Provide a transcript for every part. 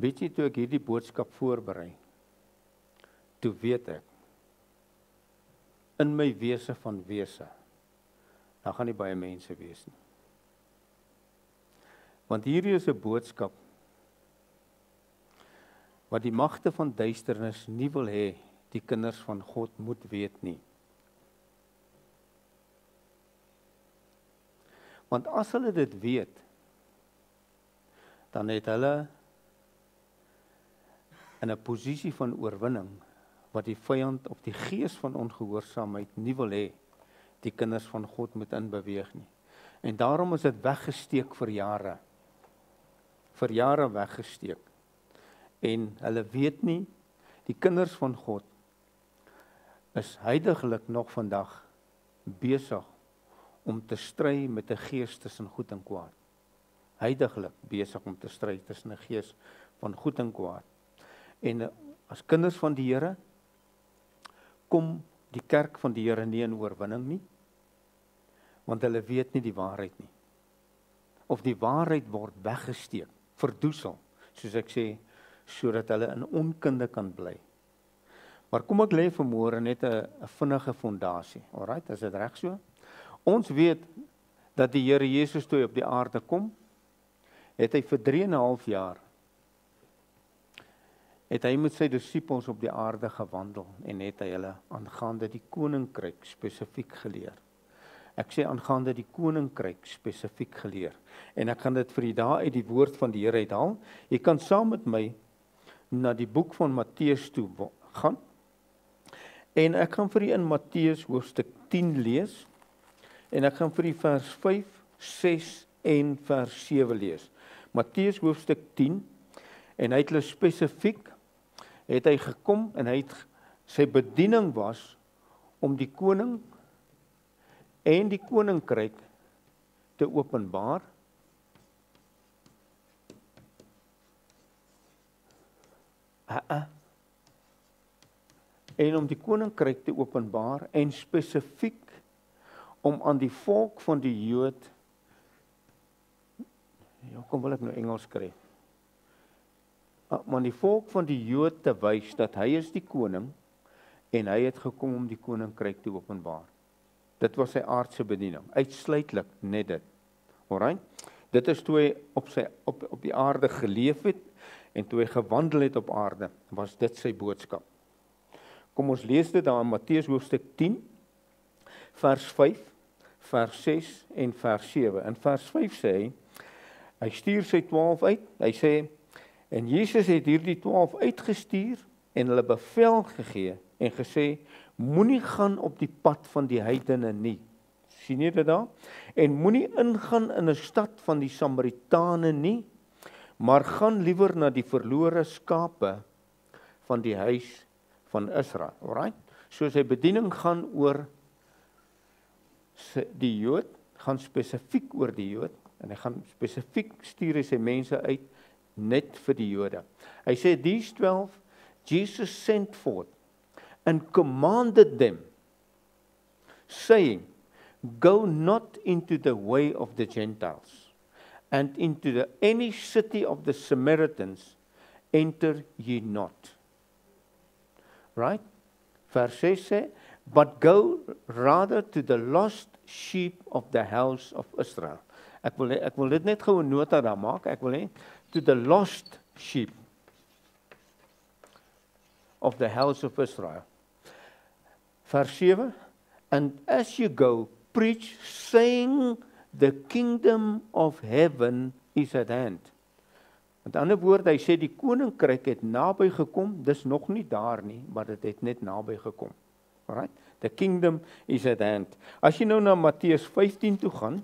Weet jy, toe ek hierdie boodskap voorberei, toe weet ek, in my wese van wese, dan gaan nie baie mense wees nie. Want hierdie is 'n boodskap, wat die magte van duisternis nie wil hê, die kinders van God moet weet nie. Want as hulle dit weet, dan het hulle in 'n posisie van oorwinning, wat die vyand of die gees van ongehoorsaamheid nie wil hê, die kinders van God moet inbeweeg nie. En daarom is dit weggesteek vir jare. Vir jare weggesteek. En hulle weet nie, die kinders van God is huidiglik nog vandag besig om te stry met 'n gees tussen goed en kwaad. Huidiglik besig om te stry tussen 'n gees van goed en kwaad. En as kinders van die Here, kom die kerk van die Here nie in oorwinning nie, want hulle weet nie die waarheid nie. Of die waarheid word weggesteek, verdoesel, soos ek sê, sodat hulle in onkunde kan bly. Maar kom ek lê vanmôre net 'n vinnige fondasie. Alright, is dit reg so? Ons weet dat die Here Jesus toe hy op die aarde kom, het hy vir 3,5 jaar het hy met sy disippels op die aarde gewandel en het hy hulle aangaande die koninkryk spesifiek geleer. Ek sê aangaande die koninkryk spesifiek geleer. En ek gaan dit vir u daar uit die woord van die Here uithaal. Jy kan saam met my na die boek van Matteus toe gaan. En ek gaan vir u in Matteus hoofstuk 10 lees. En ek gaan vir u vers 5, 6 en vers 7 lees. Matteus hoofstuk 10, en hy het hulle spesifiek, het hy gekom, en sy bediening was, om die koning, en die koninkryk, te openbaar, en om die koninkryk te openbaar, en spesifiek, om aan die volk van die Jood, kom wil ek nou Engels skryf, maar die volk van die Jood te wys, dat hy is die koning, en hy het gekom om die koninkryk te openbaar. Dit was sy aardse bediening, uitsluitlik net dit. Alright? Dit is toe hy op die aarde geleef het, en toe hy gewandel het op aarde, was dit sy boodskap. Kom ons lees dit daar in Matteus hoofstuk 10, vers 5, vers 6 en vers 7. In vers 5 sê hy stuur sy 12 uit, hy sê, en Jesus het hierdie 12 uitgestuur, en hulle bevel gegee, en gesê, moenie gaan op die pad van die heidene nie. Sien jy dit daar? En moenie ingaan in 'n stad van die Samaritane nie, maar gaan liewer na die verlore skape van die huis van Israel. Alright? So sy bediening gaan oor die Jood, gaan spesifiek oor die Jood, en hy gaan spesifiek stuur hy sy mense uit, net vir die Jode. Hy sê, these 12, Jesus sent forth, and commanded them, saying, go not into the way of the Gentiles, and into any city of the Samaritans, enter ye not. Right? Vers 6 sê, but go rather to the lost sheep of the house of Israel. Ek wil dit net gou 'n nota daar maak, ek wil hê, to the lost sheep of the house of Israel. Vers 7, and as you go, preach, saying, the kingdom of heaven is at hand. Met ander woorde, hy sê, die koninkryk het naby gekom, dis nog nie daar nie, maar dit het net naby gekom. Alright? The kingdom is at hand. As jy nou na Matteus 15 toe gaan,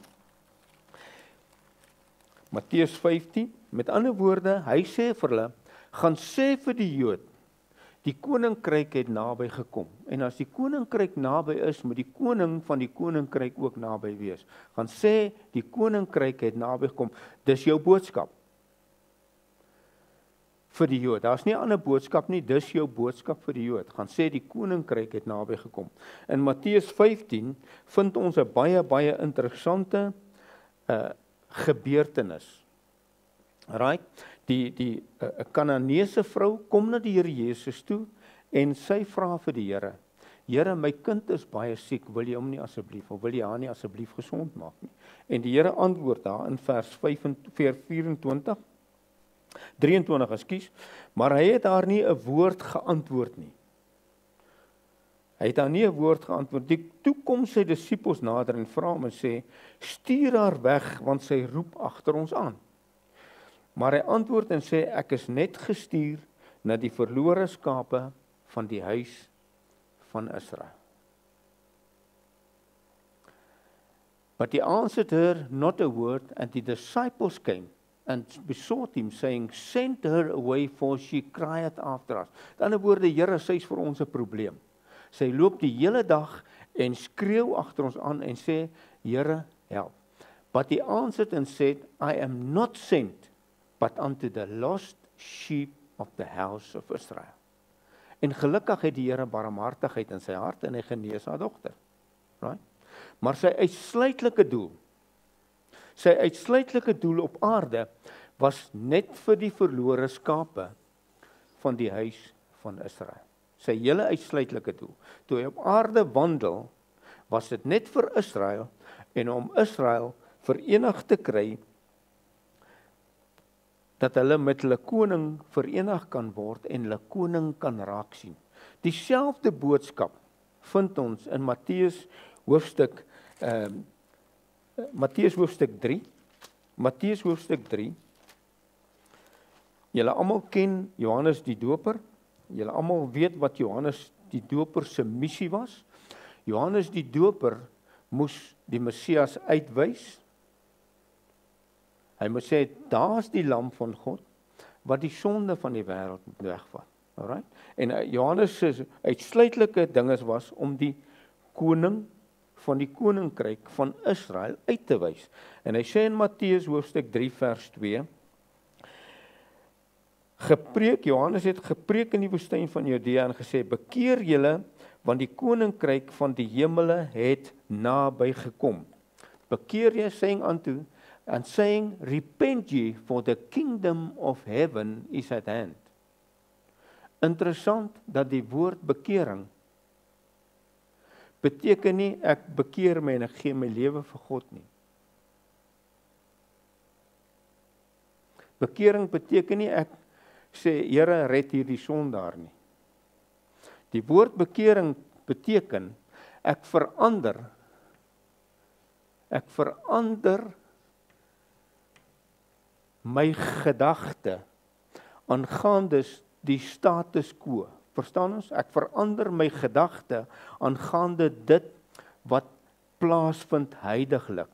Matteus 15, met ander woorde, hy sê vir hulle, gaan sê vir die Jood, die koninkryk het naby gekom. En as die koninkryk naby is, moet die koning van die koninkryk ook naby wees. Gaan sê, die koninkryk het naby gekom. Dis jou boodskap. Vir die Jood. Daar's nie 'n ander boodskap nie, dis jou boodskap vir die Jood. Gaan sê, die koninkryk het naby gekom. In Matteus 15 vind ons 'n baie interessante gebeurtenis. Right? 'n Kananeese vrou kom na die Here Jesus toe en sy vra vir die Here, Here, my kind is baie siek, wil jy hom nie asseblief, of wil jy haar nie asseblief gesond maak nie? En die Here antwoord daar in vers 24, 23, ekskuus, maar hy het haar nie 'n woord geantwoord nie. Hy het haar nie 'n woord geantwoord. Toe kom sy disippels nader en vra hom en sê, stuur haar weg, want sy roep agter ons aan. Maar hy antwoord en sê, ek is net gestuur na die verlore skape van die huis van Israel. But he answered her not a word, and the disciples came and besought him, saying, send her away, for she crieth after us. In ander woorde, Here, sy is vir ons 'n probleem. Sy loop die hele dag en skreeu agter ons aan en sê, Here, help. But he answered and said, I am not sent, but unto the lost sheep of the house of Israel. En gelukkig het die Here barmhartigheid in sy hart en hy genees haar dogter. Right? Maar sy uitsluitlike doel op aarde was net vir die verlore skape van die huis van Israel. Sy hele uitsluitlike doel. Toe hy op aarde wandel, was dit net vir Israel en om Israel verenig te kry, dat hulle met hulle koning verenig kan word en hulle koning kan raak sien. Dieselfde boodskap vind ons in Matteus hoofstuk 3. Matteus hoofstuk 3. Julle almal ken Johannes die Doper. Julle almal weet wat Johannes die Doper se missie was. Johannes die Doper moes die Messias uitwys. Hy moes sê, daar's die lam van God, wat die sonde van die wêreld moet wegvat. Alright? En Johannes se uitsluitlike dinges was om die koning van die koninkryk van Israel uit te wys. En hy sê in Matteus hoofstuk 3 vers 2, Johannes het gepreek in die woestyn van Judea en gesê, bekeer julle, want die koninkryk van die hemele het naby gekom. Bekeer jy, saying, repent ye, for the kingdom of heaven is at hand. Interessant dat die woord bekering beteken nie, ek bekeer my en ek gee my lewe vir God nie. Bekering beteken nie, ek sê, Here, red hierdie sondaar nie. Die woord bekering beteken, ek verander my gedagte aangaande die status quo. Verstaan ons? Ek verander my gedagte aangaande dit wat plaasvind huidiglik.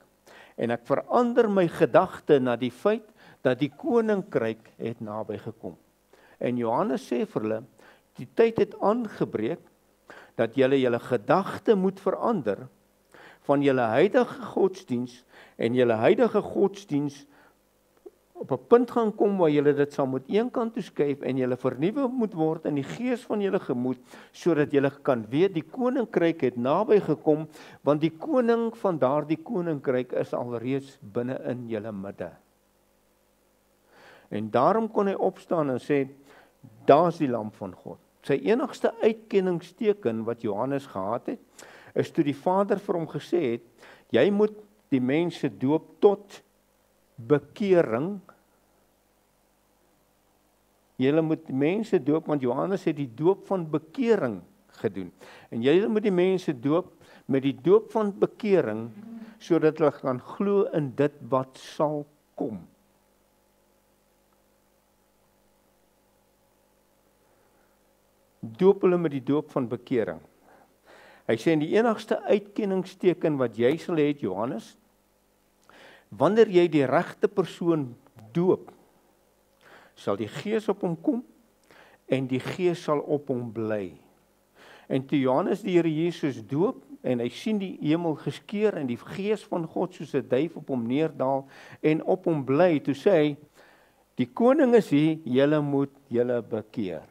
En ek verander my gedagte na die feit dat die koninkryk het naby gekom. En Johannes sê vir hulle, die tyd het aangebreek dat julle gedagte moet verander van julle huidige godsdiens en julle huidige godsdiens op 'n punt gaan kom waar julle dit sal moet een kant toe skuif en julle vernuwe moet word in die gees van julle gemoed, sodat julle kan weet die koninkryk het naby gekom, want die koning van daardie koninkryk is alreeds binne in julle midde. En daarom kon hy opstaan en sê, daar's die lam van God. Sy enigste uitkenningsteken wat Johannes gehad het, is toe die Vader vir hom gesê het, jy moet die mense doop tot bekering. Julle moet mense doop, want Johannes het die doop van bekering gedoen. En julle moet die mense doop met die doop van bekering, sodat hulle kan glo in dit wat sal kom. Doop hulle met die doop van bekering. Hy sê, die enigste uitkenningsteken wat jy sal hê, Johannes, wanneer jy die regte persoon doop, sal die Gees op hom kom en die Gees sal op hom bly. En toe Johannes die Here Jesus doop en hy sien die hemel geskeur en die Gees van God soos 'n duif op hom neerdal en op hom bly, toe sê hy, die koning is hier, julle moet julle bekeer.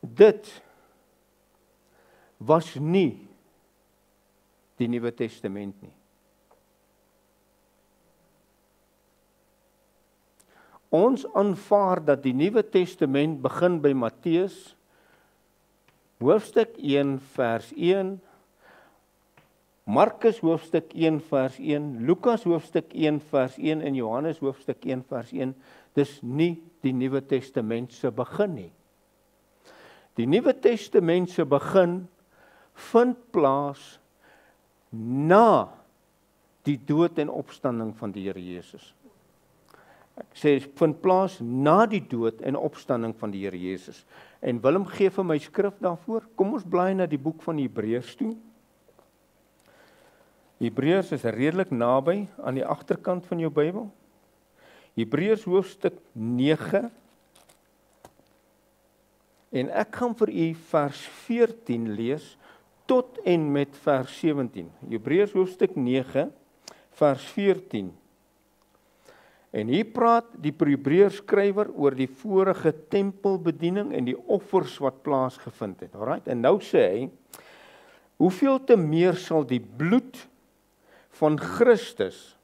Dit was nie die Nuwe Testament nie. Ons aanvaar dat die Nuwe Testament begin by Matteus, hoofstuk 1 vers 1, Markus hoofstuk 1 vers 1, Lukas hoofstuk 1 vers 1 en Johannes hoofstuk 1 vers 1. Dis nie die Nuwe Testament se begin nie. Die Nuwe Testament se begin vind plaas na die dood en opstanding van die Here Jesus. Ek sê, vind plaas na die dood en opstanding van die Here Jesus. En Willem gee vir my skrif daarvoor. Kom ons blaai na die boek van Hebreërs toe. Hebreërs is redelik naby aan die agterkant van jou Bybel. Hebreërs hoofstuk 9. En ek gaan vir u vers 14 lees tot en met vers 17. Hebreërs hoofstuk 9 vers 14. En hier praat die Hebreërs skrywer oor die vorige tempelbediening en die offers wat plaasgevind het. Alright, en nou sê hy, hoeveel te meer sal die bloed van Christus,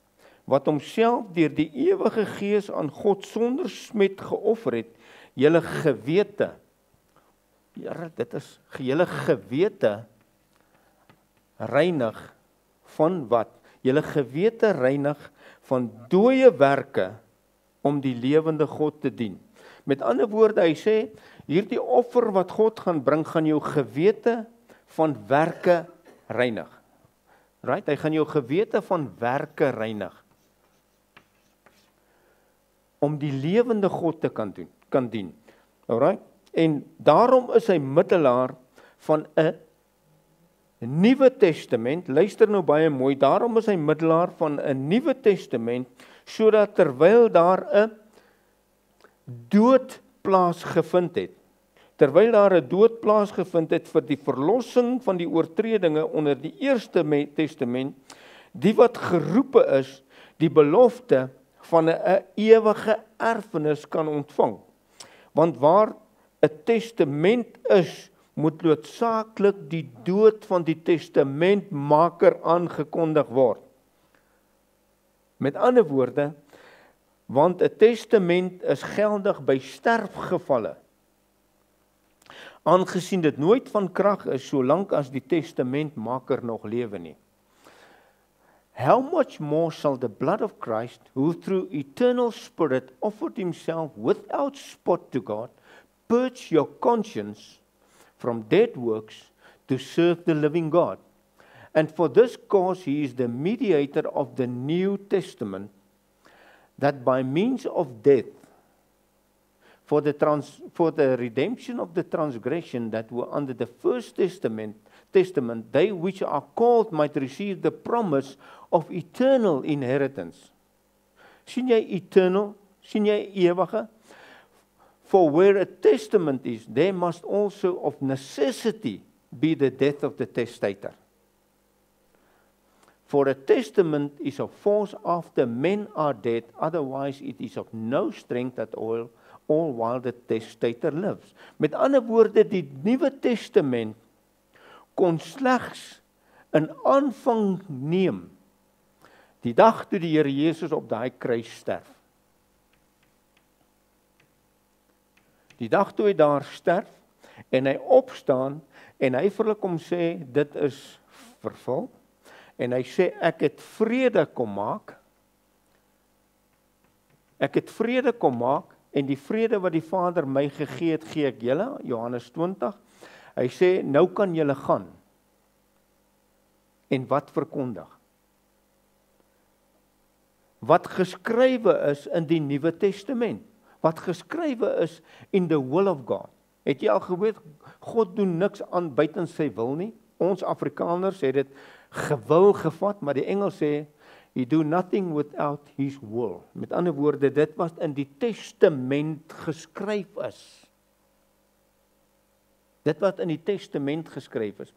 wat homself deur die ewige Gees aan God sonder smet geoffer het, julle gewete, Here, dit is julle gewete reinig van wat? Julle gewete reinig van dooie werke om die lewende God te dien. Met ander woorde, hy sê, hierdie offer wat God gaan bring, gaan jou gewete van werke reinig. Right? Hy gaan jou gewete van werke reinig. Om die lewende God te kan dien. Alright? En daarom is hy middelaar van 'n Nuwe Testament. Luister nou baie mooi, daarom is hy middelaar van 'n Nuwe Testament, sodat terwyl daar 'n dood plaasgevind het, terwyl daar 'n dood plaasgevind het vir die verlossing van die oortredinge onder die Eerste Testament, die wat geroepe is, die belofte van 'n ewige erfenis kan ontvang. Want waar 'n testament is, moet noodsaaklik die dood van die testamentmaker aangekondig word. Met ander woorde, want 'n testament is geldig by sterfgevalle, aangesien dit nooit van krag is solank as die testamentmaker nog lewe nie. How much more shall the blood of Christ, who through eternal Spirit offered himself without spot to God, purge your conscience from dead works to serve the living God. And for this cause he is the mediator of the New Testament, that by means of death, for the redemption of the transgression that were under the first testament, they which are called might receive the promise of eternal inheritance. Sien jy eternal? Sien jy ewige? For where a testament is, there must also of necessity be the death of the testator. For a testament is of force after men are dead, otherwise it is of no strength at all while the testator lives. Met ander woorde, die Nuwe Testament kon slegs 'n aanvang neem die dag toe die Here Jesus op daai kruis sterf. Die dag toe hy daar sterf en hy opstaan en hy vir hulle kom sê dit is vervul en hy sê ek het vrede kom maak. Ek het vrede kom maak en die vrede wat die Vader my gegee het, gee ek julle, Johannes 20. Hy sê nou kan julle gaan. En wat verkondig? Wat geskrywe is in die Nuwe Testament. Wat geskrywe is in the will of God. Het jy al geweet, God doen niks aan buiten sy wil nie. Ons Afrikaners het dit gewil gevat, maar die Engels sê, he do nothing without his will. Met ander woorde, dit wat in die testament geskryf is. Dit wat in die testament geskryf is.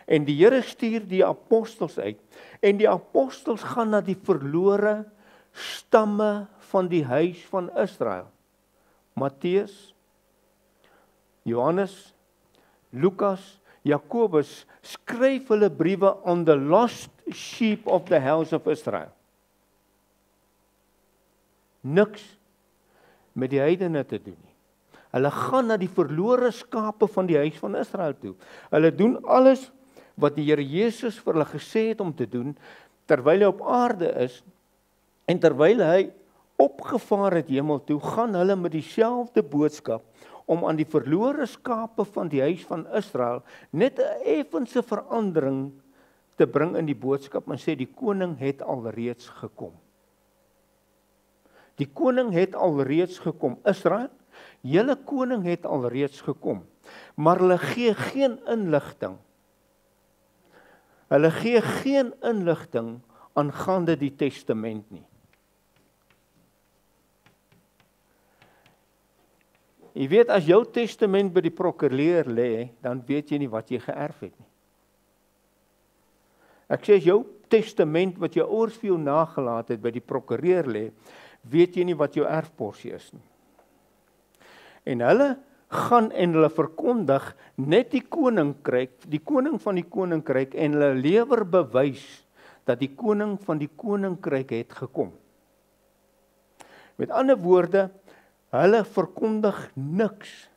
En die Here stuur die apostels uit, en die apostels gaan na die verlore stamme van die huis van Israel. Matteus, Johannes, Lukas, Jakobus skryf hulle briewe on the lost sheep of the house of Israel. Niks met die heidene te doen nie. Hulle gaan na die verlore skape van die huis van Israel toe. Hulle doen alles wat die Here Jesus vir hulle gesê het om te doen, terwyl hy op aarde is, en terwyl hy opgevaar het hemel toe, gaan hulle met dieselfde boodskap, om aan die verlore skape van die huis van Israel, net 'n effense verandering te bring in die boodskap, en sê die koning het alreeds gekom. Die koning het alreeds gekom. Israel, julle koning het alreeds gekom, maar hulle gee geen inligting. Hulle gee geen inligting aangaande die testament nie. Jy weet, as jou testament by die prokureur lê, dan weet jy nie wat jy geërf het nie. Ek sê, as jou testament wat jou ouers vir jou nagelaat het by die prokureur lê, weet jy nie wat jou erfporsie is nie. En hulle gaan en hulle verkondig net die koninkryk van die koninkryk, en hulle lewer bewys dat die koning van die koninkryk het gekom. Met ander woorde, hulle verkondig niks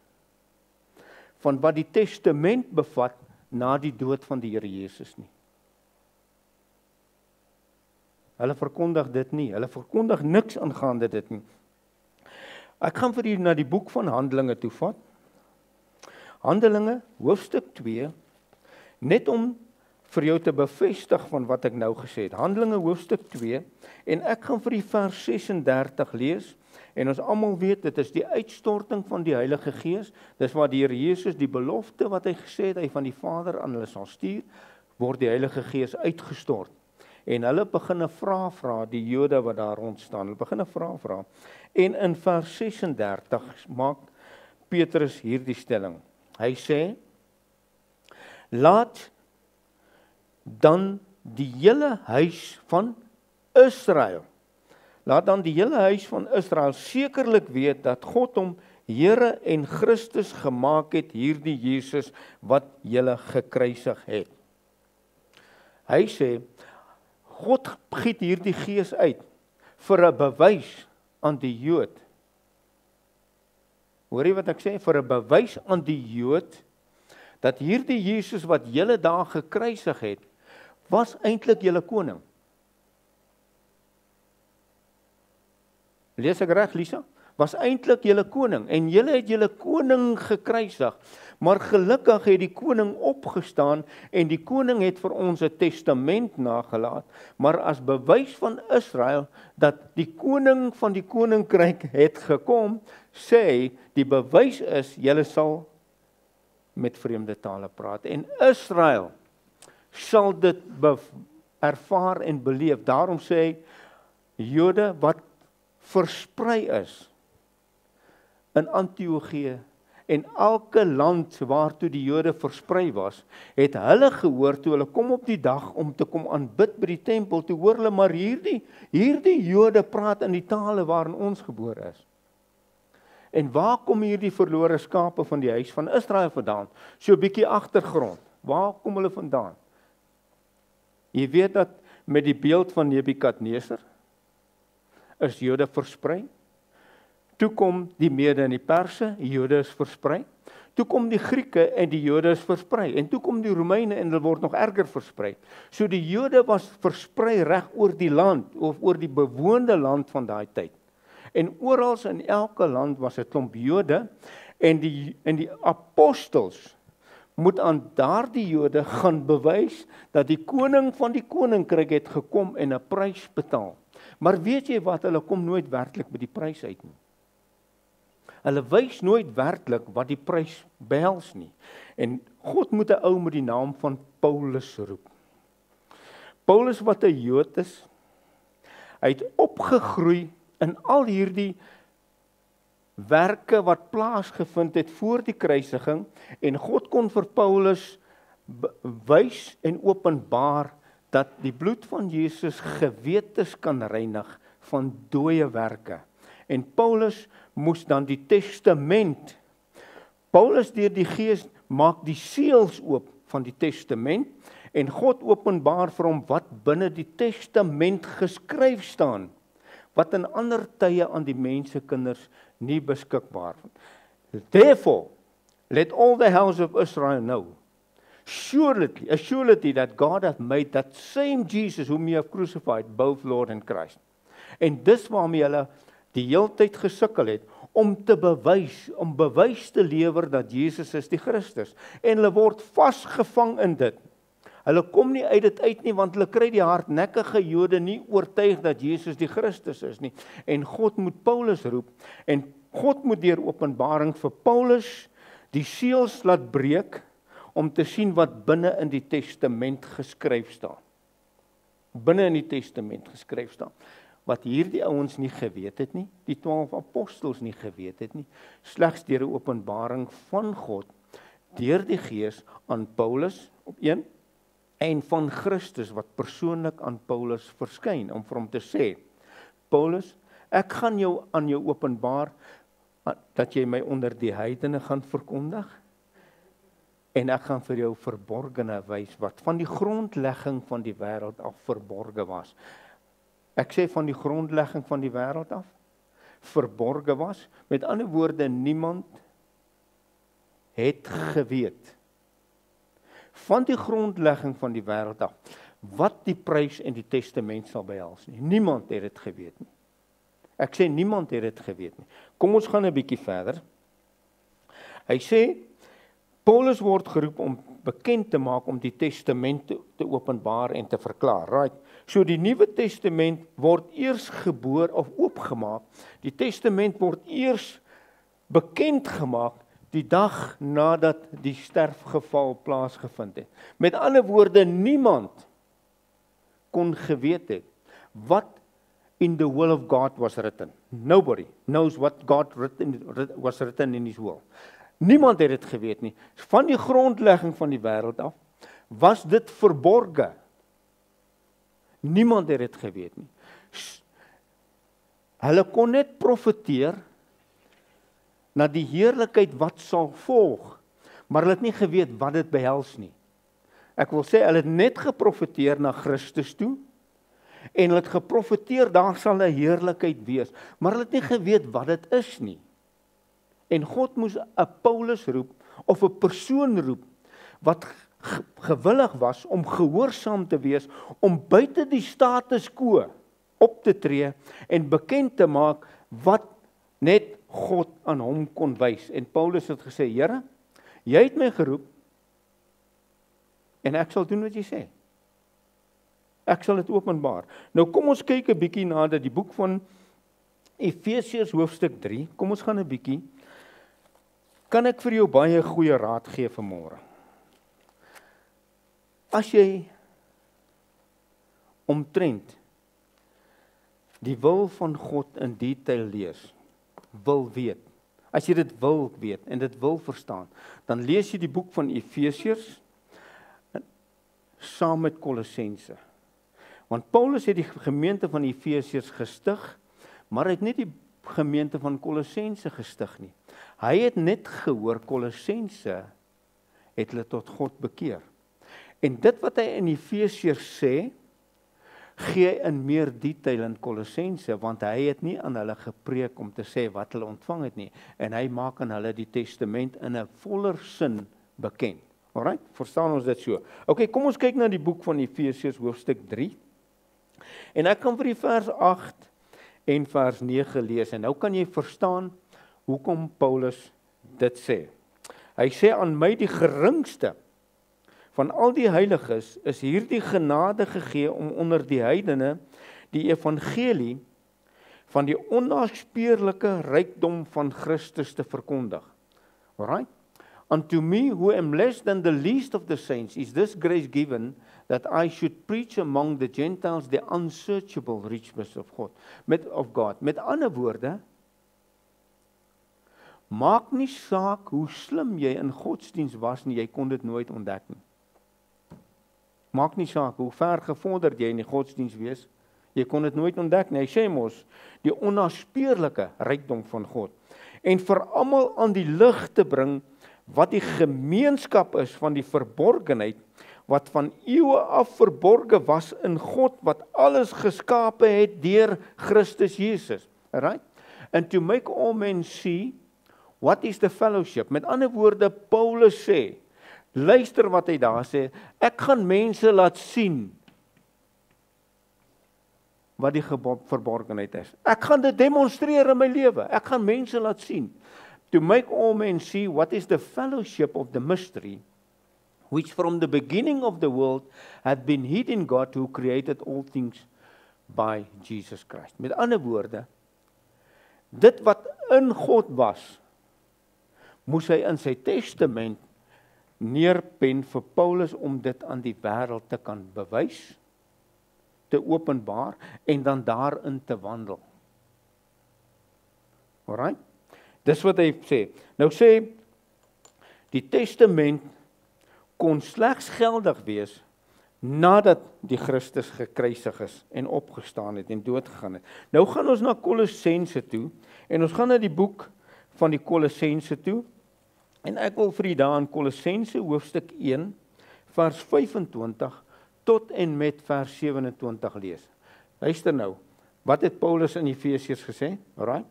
van wat die testament bevat na die dood van die Here Jesus nie. Hulle verkondig dit nie. Hulle verkondig niks aangaande dit nie. Ek gaan vir julle na die boek van Handelinge toe vat. Handelinge, hoofstuk 2, net om vir jou te bevestig van wat ek nou gesê het. Handelinge, hoofstuk 2, en ek gaan vir die vers 36 lees, en ons almal weet, dit is die uitstorting van die Heilige Gees, dis waar die Here Jesus, die belofte wat hy gesê het, hy van die Vader aan hulle sal stuur, word die Heilige Gees uitgestort. En hulle begin 'n vraag vra, die Jode wat daar rond staan, hulle begin 'n vraag vra. En in vers 36 maak Petrus hierdie stelling. Hy sê, laat dan die hele huis van Israel, sekerlik weet dat God hom Here en Christus gemaak het, hierdie Jesus wat julle gekruisig het. Hy sê, God giet hierdie Gees uit vir 'n bewys aan die Jood. Hoor jy wat ek sê? Vir 'n bewys aan die Jood, dat hierdie Jesus wat julle daar gekruisig het, was eintlik julle koning. Lees ek reg, Lisa? Was eintlik julle koning, en julle het julle koning gekruisig, maar gelukkig het die koning opgestaan, en die koning het vir ons 'n testament nagelaat, maar as bewys van Israel, dat die koning van die koninkryk het gekom, sê hy, die bewys is, julle sal met vreemde tale praat, en Israel sal dit ervaar en beleef. Daarom sê hy, Jode wat versprei is in Antiochië en elke land waartoe die Jode versprei was, het hulle gehoor toe hulle kom op die dag om te kom aanbid by die tempel, toe hoor hulle, maar hierdie Jode praat in die tale waarin ons gebore is. En waar kom hierdie verlore skape van die huis van Israel vandaan? So 'n bietjie agtergrond. Waar kom hulle vandaan? Jy weet dat met die beeld van Nebukadneser is Jode versprei. Toe kom die Mede en die Perse, die Jode is versprei. Toe kom die Grieke en die Jode is versprei. En toe kom die Romeine en hulle word nog erger versprei. So die Jode was versprei reg oor die land, of oor die bewoonde land van daai tyd. En oral in elke land was 'n klomp Jode, en die apostels moet aan daardie Jode gaan bewys dat die koning van die koninkryk het gekom en 'n prys betaal. Maar weet jy wat, hulle kom nooit werklik by die prys uit nie. Hulle wys nooit werklik wat die prys behels nie. En God moet 'n ou met die naam van Paulus roep. Paulus wat 'n Jood is, hy het opgegroei in al hierdie werke wat plaasgevind het voor die kruisiging, en God kon vir Paulus wys en openbaar dat die bloed van Jesus gewetes kan reinig van dooie werke. En Paulus moes dan die testament, Paulus deur die Gees maak die seels oop van die testament, en God openbaar vir hom wat binne die testament geskryf staan. wat in ander tye aan die mensekinders nie beskikbaar was. Therefore, let all the house of Israel know, assuredly that God hath made that same Jesus whom ye have crucified, both Lord and Christ. En dis waarmee hulle die heeltyd gesukkel het, om bewys te lewer dat Jesus is die Christus. En hulle word vasgevang in dit. Hulle kom nie uit dit uit nie, want hulle kry die hardnekkige Jode nie oortuig dat Jesus die Christus is nie. En God moet Paulus roep, en God moet deur openbaring vir Paulus die seels laat breek, om te sien wat binne in die testament geskryf staan. Binne in die testament geskryf staan. Wat hierdie ouens nie geweet het nie, die 12 apostels nie geweet het nie, slegs deur 'n openbaring van God, deur die Gees aan Paulus op een, en van Christus wat persoonlik aan Paulus verskyn, om vir hom te sê, Paulus, ek gaan jou aan jou openbaar, dat jy my onder die heidene gaan verkondig, en ek gaan vir jou verborgene wys, wat van die grondlegging van die wêreld af verborge was. Ek sê van die grondlegging van die wêreld af, verborge was, met ander woorde, niemand het geweet, van die grondlegging van die wêreld af, wat die prys en die testament sal behels nie. Niemand het dit geweet nie. Ek sê niemand het dit geweet nie. Kom ons gaan 'n bietjie verder. Hy sê, Paulus word geroep om bekend te maak, om die testament te openbaar en te verklaar. Right? So die Nuwe Testament word eers geboor of oopgemaak. Die testament word eers bekend gemaak die dag nadat die sterfgeval plaasgevind het. Met ander woorde, niemand kon geweet het wat in the will of God was written. Nobody knows what God was written in his will. Niemand het dit geweet nie. Van die grondlegging van die wêreld af, was dit verborge. Niemand het dit geweet nie. Hulle kon net profeteer na die heerlikheid wat sal volg, maar hulle het nie geweet wat dit behels nie. Ek wil sê, hulle het net geprofeteer na Christus toe, en hulle het geprofeteer, daar sal 'n heerlikheid wees, maar hulle het nie geweet wat dit is nie. En God moes 'n Paulus roep, of 'n persoon roep, wat gewillig was om gehoorsaam te wees, om buite die status quo op te tree, en bekend te maak, wat net God aan hom kon wys. En Paulus het gesê, Here, jy het my geroep, en ek sal doen wat jy sê. Ek sal dit openbaar. Nou kom ons kyk 'n bietjie na die boek van Efesiërs hoofstuk 3, kom ons gaan 'n bietjie, kan ek vir jou baie goeie raad gee vanmôre. As jy omtrent die wil van God in detail lees, wil weet, as jy dit wil weet en dit wil verstaan, dan lees jy die boek van Efesiërs saam met Kolossense. Want Paulus het die gemeente van Efesiërs gestig, maar hy het nie die gemeente van Kolossense gestig nie. Hy het net gehoor, Kolossense het hulle tot God bekeer. En dit wat hy in Efesiërs sê, gee hy in meer detail in Kolossense, want hy het nie aan hulle gepreek om te sê wat hulle ontvang het nie, en hy maak aan hulle die testament in 'n voller sin bekend. Alright, verstaan ons dit so? Okay, kom ons kyk na die boek van Efesiërs hoofstuk 3, en ek kan vir die vers 8 en vers 9 lees, en nou kan jy verstaan hoekom Paulus dit sê. Hy sê, aan my die geringste van al die heiliges is hierdie genade gegee om onder die heidene die evangelie van die onnaspeurlike rykdom van Christus te verkondig. Alright? Unto me who am less than the least of the saints is this grace given that I should preach among the Gentiles the unsearchable riches of God. Met ander woorde, maak nie saak hoe slim jy in godsdiens was nie, jy kon dit nooit ontdek nie. Maak nie saak hoe ver gevorderd jy in die godsdiens wees, jy kon dit nooit ontdek nie. Hy sê mos, die onnaspeurlike rykdom van God. En vir almal aan die lig te bring, wat die gemeenskap is van die verborgenheid, wat van eeue af verborge was in God, wat alles geskape het deur Christus Jesus. Alright? And to make all men see what is the fellowship. Met ander woorde, Paulus sê, luister wat hy daar sê, ek gaan mense laat sien wat die verborgenheid is. Ek gaan dit demonstreer in my lewe. Ek gaan mense laat sien. To make all men see what is the fellowship of the mystery, which from the beginning of the world had been hid in God who created all things by Jesus Christ. Met ander woorde, dit wat in God was, moes hy in sy testament neerpen vir Paulus om dit aan die wêreld te kan bewys, te openbaar en dan daarin te wandel. Alright? Dis wat hy sê. Nou sê, die testament kon slegs geldig wees nadat die Christus gekruisig is en opgestaan het en doodgegaan het. Nou gaan ons na Kolossense toe en ons gaan na die boek van die Kolossense toe en ek wil vir u daar in Kolossense hoofstuk 1 vers 25 tot en met vers 27 lees. Luister nou, wat het Paulus in Efesiërs gesê? Alright?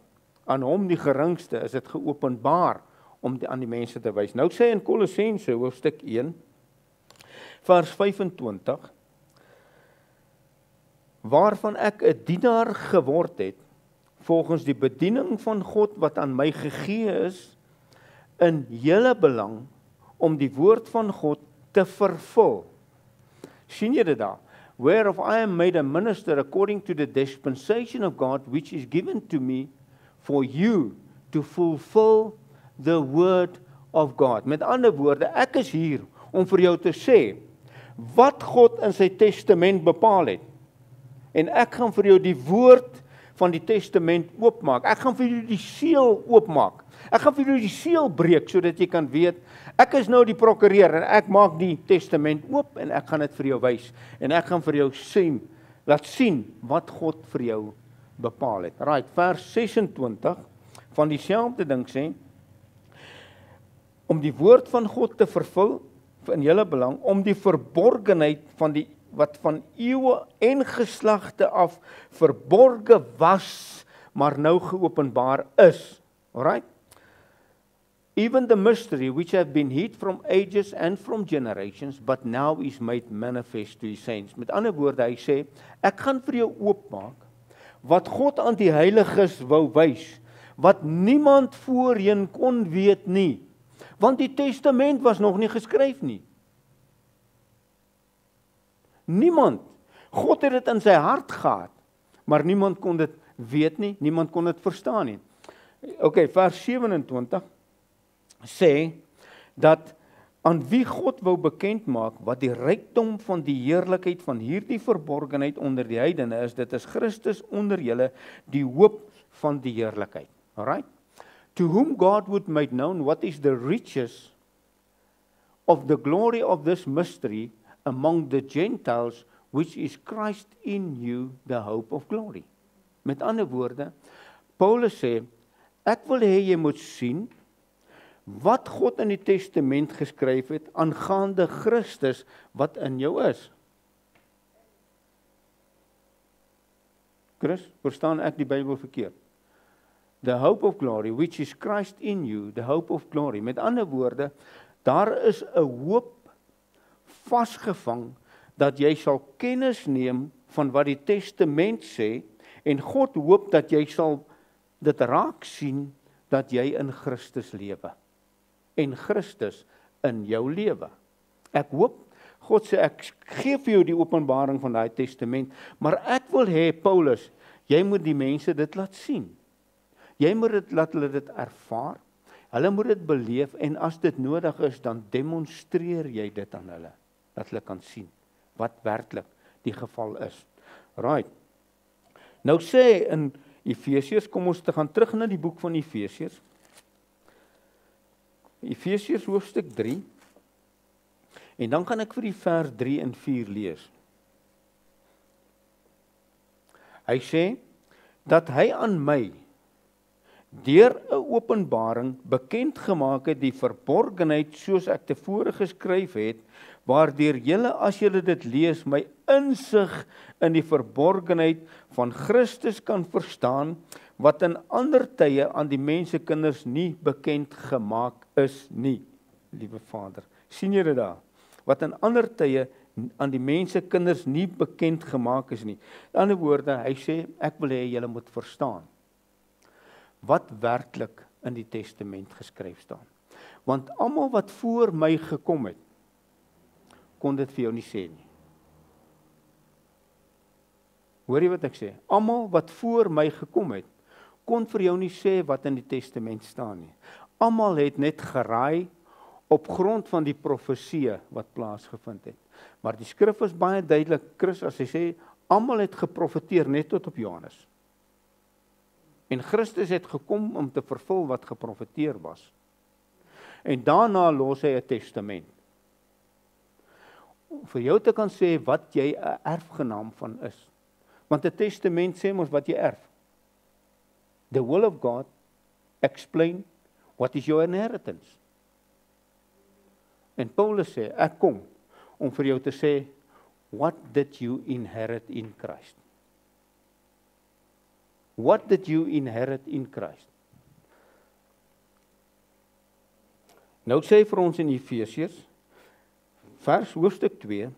Aan hom die geringste is dit geopenbaar om aan die mense te wys. Nou sê in Kolossense hoofstuk 1 vers 25, waarvan ek 'n dienaar geword het, volgens die bediening van God wat aan my gegee is, in julle belang, om die woord van God te vervul. Sien jy dit daar? Whereof I am made a minister according to the dispensation of God, which is given to me for you to fulfill the word of God. Met ander woorde, ek is hier om vir jou te sê, wat God in sy testament bepaal het. En ek gaan vir jou die woord van die testament oopmaak. Ek gaan vir jou die seël oopmaak. Ek gaan vir jou die seël breek, sodat jy kan weet, ek is nou die prokureur, en ek maak die testament oop, en ek gaan dit vir jou wys. En ek gaan vir jou sien, laat sien, wat God vir jou bepaal het. Right, vers 26 van dieselfde ding sê, om die woord van God te vervul, in julle belang, om die verborgenheid van die, wat van eeue en geslagte af verborge was, maar nou geopenbaar is. Alright? Even the mystery which have been hid from ages and from generations, but now is made manifest to his saints. Met ander woorde, hy sê, ek gaan vir jou oopmaak, wat God aan die heiliges wou wys, wat niemand voorheen kon weet nie. Want die testament was nog nie geskryf nie. Niemand. God het dit in sy hart gehad, maar niemand kon dit weet nie, niemand kon dit verstaan nie. Okay, vers 27 sê, dat aan wie God wou bekend maak, wat die rykdom van die heerlikheid van hierdie verborgenheid onder die heidene is, dit is Christus onder julle, die hoop van die heerlikheid. Alright? To whom God would make known what is the riches of the glory of this mystery among the Gentiles, which is Christ in you, the hope of glory. Met ander woorde, Paulus sê, ek wil hê jy moet sien, wat God in die testament geskryf het, aangaande Christus, wat in jou is. Chris, verstaan ek die Bybel verkeerd? The hope of glory, which is Christ in you, the hope of glory. Met ander woorde, daar is 'n hoop vasgevang, dat jy sal kennis neem van wat die testament sê, en God hoop dat jy sal dit raak sien, dat jy in Christus lewe, en Christus in jou lewe. Ek hoop, God sê, ek gee vir jou die openbaring van daai testament, maar ek wil hê, Paulus, jy moet die mense dit laat sien. Jy moet dit laat hulle dit ervaar, hulle moet dit beleef, en as dit nodig is, dan demonstreer jy dit aan hulle, dat hulle kan sien, wat werklik die geval is. Right. Nou sê in Efesiërs, kom ons te gaan terug na die boek van Efesiërs, Efesiërs hoofstuk 3, en dan gaan ek vir die vers 3 en 4 lees. Hy sê, dat hy aan my deur 'n openbaring bekend gemaak het die verborgenheid soos ek tevore geskryf het, waardeur julle as julle dit lees my insig in die verborgenheid van Christus kan verstaan, wat in ander tye aan die mensekinders nie bekend gemaak is nie. Liewe Vader, sien julle daar? Wat in ander tye aan die mensekinders nie bekend gemaak is nie. In ander woorde, hy sê, ek wil hê julle moet verstaan wat werklik in die testament geskryf staan. Want almal wat voor my gekom het, kon dit vir jou nie sê nie. Hoor jy wat ek sê? Almal wat voor my gekom het, kon vir jou nie sê wat in die testament staan nie. Almal het net geraai op grond van die profeseë wat plaasgevind het. Maar die skrif is baie duidelik, Chris, as hy sê, almal het geprofeteer net tot op Johannes. En Christus het gekom om te vervul wat geprofeteer was. En daarna los hy 'n testament. Om vir jou te kan sê wat jy 'n erfgenaam van is. Want 'n testament sê mos wat jy erf. The will of God explain what is your inheritance. En Paulus sê, ek kom om vir jou te sê, what did you inherit in Christ? What did you inherit in Christ? Nou sê hy vir ons in Efesiërs, hoofstuk 2,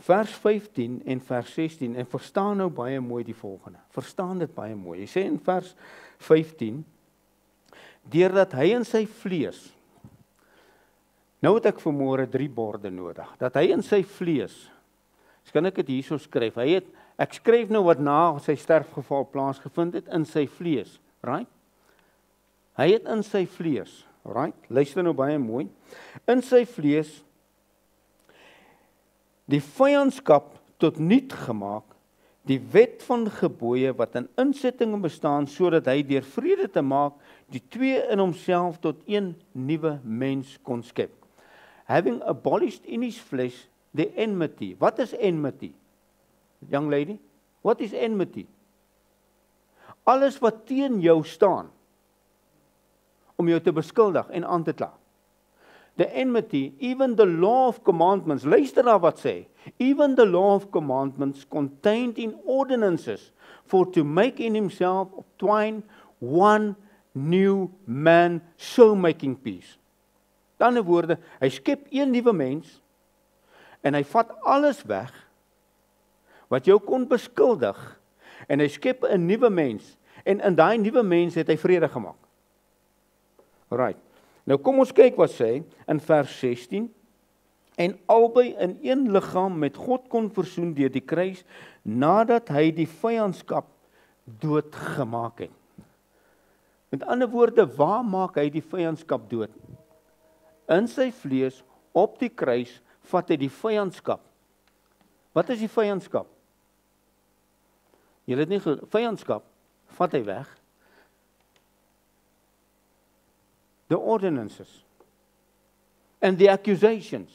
vers 15 en vers 16, en verstaan nou baie mooi die volgende. Verstaan dit baie mooi. Hy sê in vers 15, deurdat hy in sy vlees, nou het ek vanmôre 3 borde nodig, dat hy in sy vlees, kan ek dit hierso skryf, ek skryf nou wat na sy sterfgeval plaasgevind het, in sy vlees, right? Hy het in sy vlees, right? Luister nou baie mooi, in sy vlees, die vyandskap tot niet gemaak, die wet van gebooie wat in insettinge bestaan, sodat hy deur vrede te maak, die twee in homself tot een nuwe mens kon skep. Having abolished in his flesh the enmity. Wat is enmity? Young lady, what is enmity? Alles wat teen jou staan, om jou te beskuldig en aan te kla. The enmity, even the law of commandments, luister na wat sê, even the law of commandments contained in ordinances, for to make in himself of twine one new man, so making peace. In ander woorde, hy skep een nuwe mens, en hy vat alles weg, wat jou kon beskuldig, en hy skep 'n nuwe mens, en in daai nuwe mens het hy vrede gemaak. Alright, nou kom ons kyk wat sê, in vers 16, en albei in een liggaam met God kon versoen deur die kruis, nadat hy die vyandskap doodgemaak het. Met ander woorde, waar maak hy die vyandskap dood? In sy vlees, op die kruis, vat hy die vyandskap. Wat is die vyandskap? Jy het nie vyandskap, vat hy weg. The ordinances, and the accusations,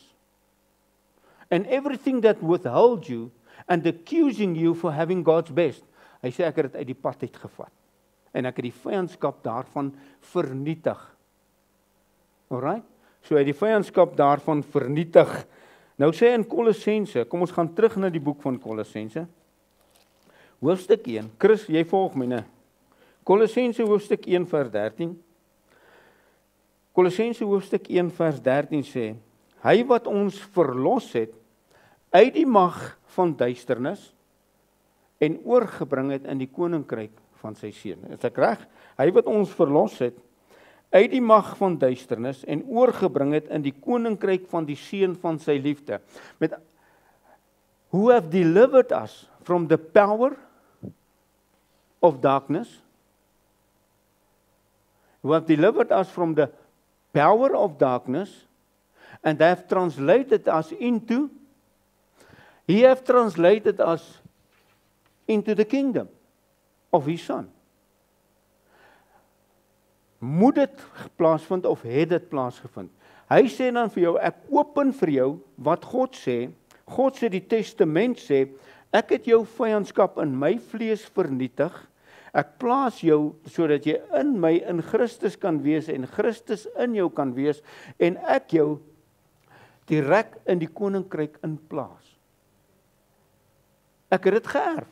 and everything that withheld you, and accusing you for having God's best. Hy sê, ek het dit uit die pad uitgevat, en ek het die vyandskap daarvan vernietig. Alright? So hy het die vyandskap daarvan vernietig. Nou sê in Kolossense, kom ons gaan terug na die boek van Kolossense, hoofstuk 1, Chris, jy volg my, né? Kolossense hoofstuk 1 vers 13, Kolossense hoofstuk 1 vers 13 sê, hy wat ons verlos het, uit die mag van duisternis, en oorgebring het in die koninkryk van sy seun. Is ek reg? Hy wat ons verlos het, uit die mag van duisternis, en oorgebring het in die koninkryk van die seun van sy liefde. Met, who have delivered us from the power of darkness, who have delivered us from the power of darkness, and they have translated us into, he have translated us into the kingdom of his son. Moet dit plaasvind of het dit plaasgevind? Hy sê dan vir jou, ek open vir jou wat God sê die testament sê, ek het jou vyandskap in my vlees vernietig, Ek plaas jou sodat jy in my, in Christus kan wees en Christus in jou kan wees en ek jou direk in die koninkryk inplaas. Ek het dit geërf.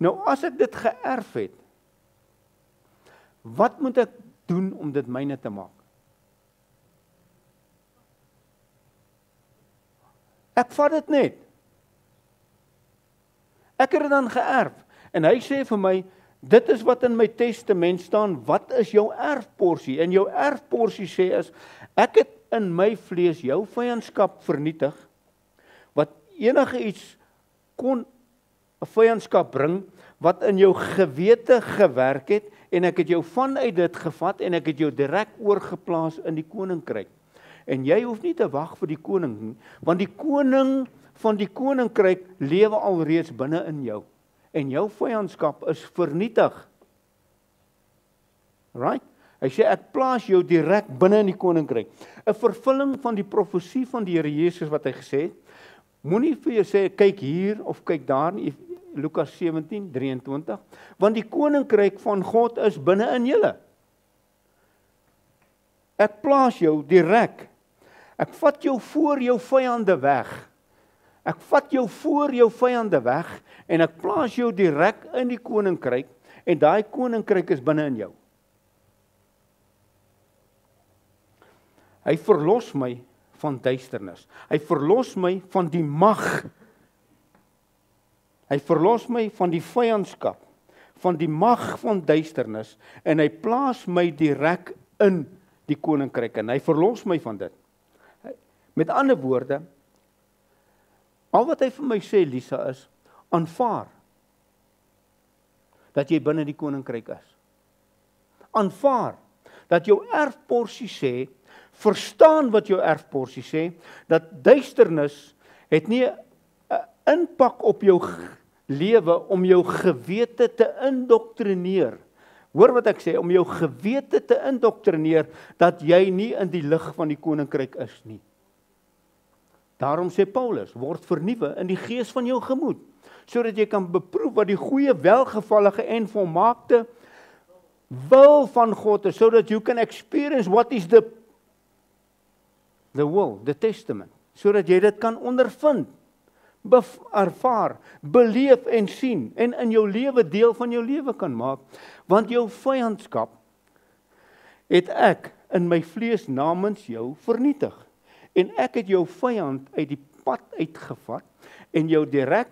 Nou as ek dit geërf het, wat moet ek doen om dit myne te maak? Ek vat dit net. Ek het dit dan geërf. En hy sê vir my, dit is wat in my testament staan, wat is jou erfporsie? En jou erfporsie sê is, ek het in my vlees jou vyandskap vernietig, wat enige iets kon 'n vyandskap bring, wat in jou gewete gewerk het, en ek het jou vanuit dit gevat, en ek het jou direk oorgeplaas in die koninkryk. En jy hoef nie te wag vir die koning nie, want die koning van die koninkryk lewe alreeds binne in jou. En jou vyandskap is vernietig. Right? Hy sê, ek plaas jou direk binne in die koninkryk. 'n Vervulling van die profesie van die Here Jesus wat hy gesê het, moenie vir jou sê, kyk hier of kyk daar nie, Lukas 17:23, want die koninkryk van God is binne in julle. Ek plaas jou direk. Ek vat jou voor jou vyande weg. Ek vat jou voor jou vyande weg en ek plaas jou direk in die koninkryk en daai koninkryk is binne in jou. Hy verlos my van duisternis. Hy verlos my van die mag. Hy verlos my van die vyandskap, van die mag van duisternis en hy plaas my direk in die koninkryk en hy verlos my van dit. Met ander woorde, al wat hy vir my sê, Lisa, is, aanvaar dat jy binne die koninkryk is. Aanvaar dat jou erfporsie sê, verstaan wat jou erfporsie sê, dat duisternis het nie 'n impak op jou lewe om jou gewete te indoktrineer. Hoor wat ek sê, om jou gewete te indoktrineer, dat jy nie in die lig van die koninkryk is nie. Daarom sê Paulus, word vernuwe in die gees van jou gemoed, sodat jy kan beproef wat die goeie, welgevallige en volmaakte wil van God is, so that you can experience what is the will, the testament, so dat jy dit kan ondervind, ervaar, beleef en sien, en in jou lewe deel van jou lewe kan maak, want jou vyandskap het ek in my vlees namens jou vernietig, en ek het jou vyand uit die pad uitgevat, en jou direk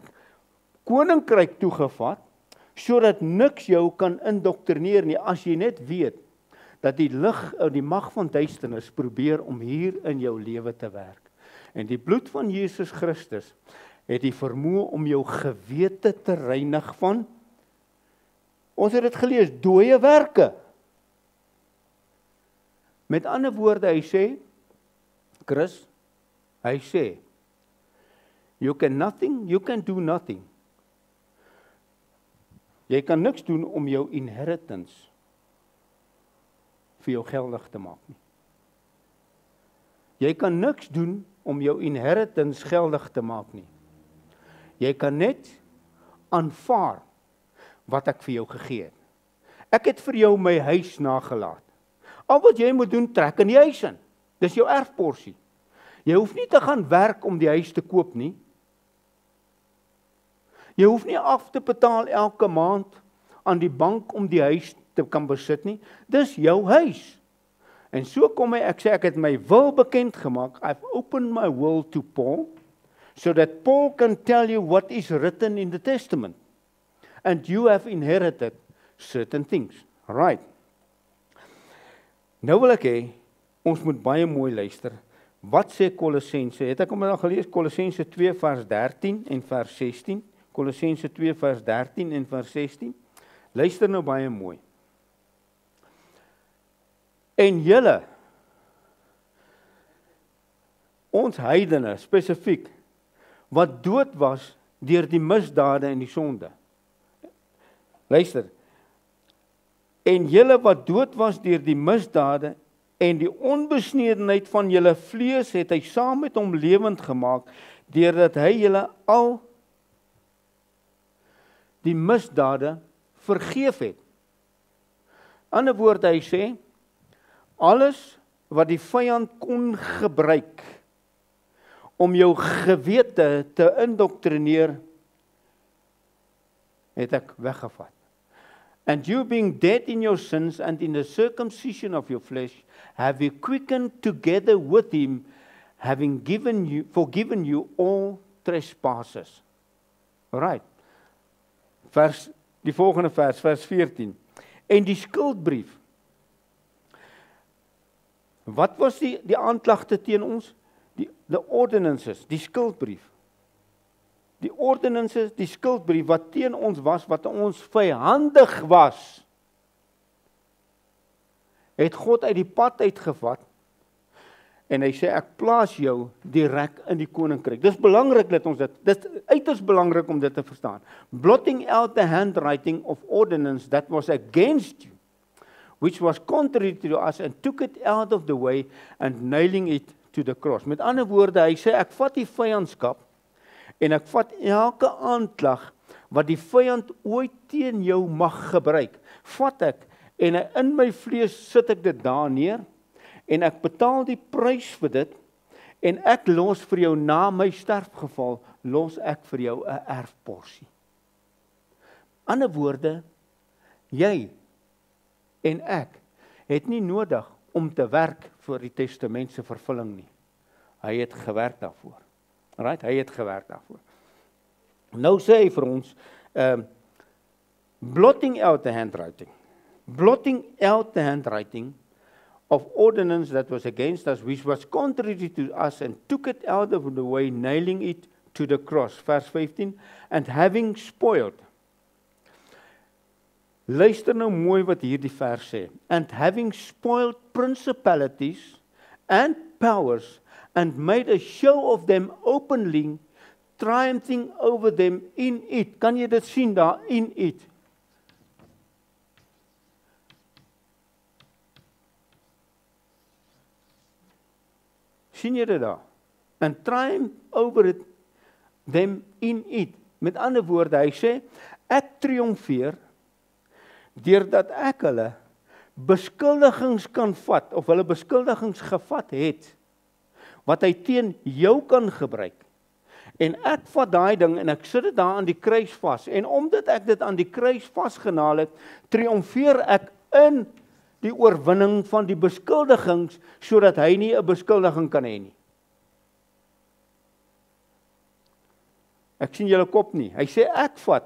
koninkryk toegevat, sodat niks jou kan indoktrineer nie, as jy net weet, dat die lig, die mag van duisternis probeer om hier in jou lewe te werk. En die bloed van Jesus Christus het die vermoë om jou gewete te reinig van, ons het dit gelees, dooie werke. Met ander woorde, hy sê, Chris, hy sê, you can do nothing. Jy kan niks doen om jou inheritance vir jou geldig te maak nie. Jy kan niks doen om jou inheritance geldig te maak nie. Jy kan net aanvaar wat ek vir jou gegee het. Ek het vir jou my huis nagelaat. Al wat jy moet doen, trek in die huis in. Dis jou erfporsie. Jy hoef nie te gaan werk om die huis te koop nie. Jy hoef nie af te betaal elke maand aan die bank om die huis te kan besit nie. Dis jou huis. En so kom ek sê, ek het my wil bekend gemaak. I've opened my will to Paul, so that Paul can tell you what is written in the Testament. And you have inherited certain things. Right. Nou wil ek hê, ons moet baie mooi luister. Wat sê Kolossense? Het ek hom al gelees? Kolossense 2 vers 13 en vers 16. Kolossense 2 vers 13 en vers 16. Luister nou baie mooi. En julle, ons heidene spesifiek, wat dood was deur die misdade en die sonde. Luister. En julle wat dood was deur die misdade en die onbesnedenheid van julle vlees, het hy saam met hom lewend gemaak, deurdat hy julle al die misdade vergeef het. Ander woorde, hy sê, alles wat die vyand kon gebruik om jou gewete te indoktrineer, het ek weggevat. And you being dead in your sins and in the circumcision of your flesh, have you quickened together with him, having forgiven you all trespasses. Alright. Die volgende vers 14. En die skuldbrief. Wat was die aanklagte teen ons? The ordinances, die skuldbrief. Die ordinances, die skuldbrief wat teen ons was, wat ons vyhandig was, het God uit die pad uitgevat, en hy sê, ek plaas jou direk in die koninkryk. Dis belangrik dat ons dit uiters belangrik om dit te verstaan. Blotting out the handwriting of ordinance that was against you, which was contrary to us, and took it out of the way, and nailing it to the cross. Met ander woorde, hy sê, ek vat die vyandskap, en ek vat elke aanklag, wat die vyand ooit teen jou mag gebruik, vat ek, en in my vlees sit ek dit daar neer, en ek betaal die prys vir dit, en ek los vir jou na my sterfgeval, los ek vir jou 'n erfporsie. Ander woorde, jy en ek het nie nodig om te werk vir die testament se vervulling nie. Hy het gewerk daarvoor. Right? Hy het gewerk daarvoor. Nou sê hy vir ons, blotting out the handwriting. Blotting out the handwriting of ordinance that was against us, which was contrary to us, and took it out of the way, nailing it to the cross. Vers 15, and having spoiled. Luister nou mooi wat hierdie vers sê. And having spoiled principalities and powers, and made a show of them openly, triumphing over them in it. Kan jy dit sien daar, in it? Sien jy dit daar? And triumph over it, them in it. Met ander woorde, hy sê, ek triomfeer, deurdat ek hulle beskuldigings kan vat, of hulle beskuldigings gevat het, wat hy teen jou kan gebruik. En ek vat daai ding en ek sit dit daar aan die kruis vas. En omdat ek dit aan die kruis vasgenaal het, triomfeer ek in die oorwinning van die beskuldigings, sodat hy nie 'n beskuldiging kan hê nie. Ek sien julle kop nie. Hy sê ek vat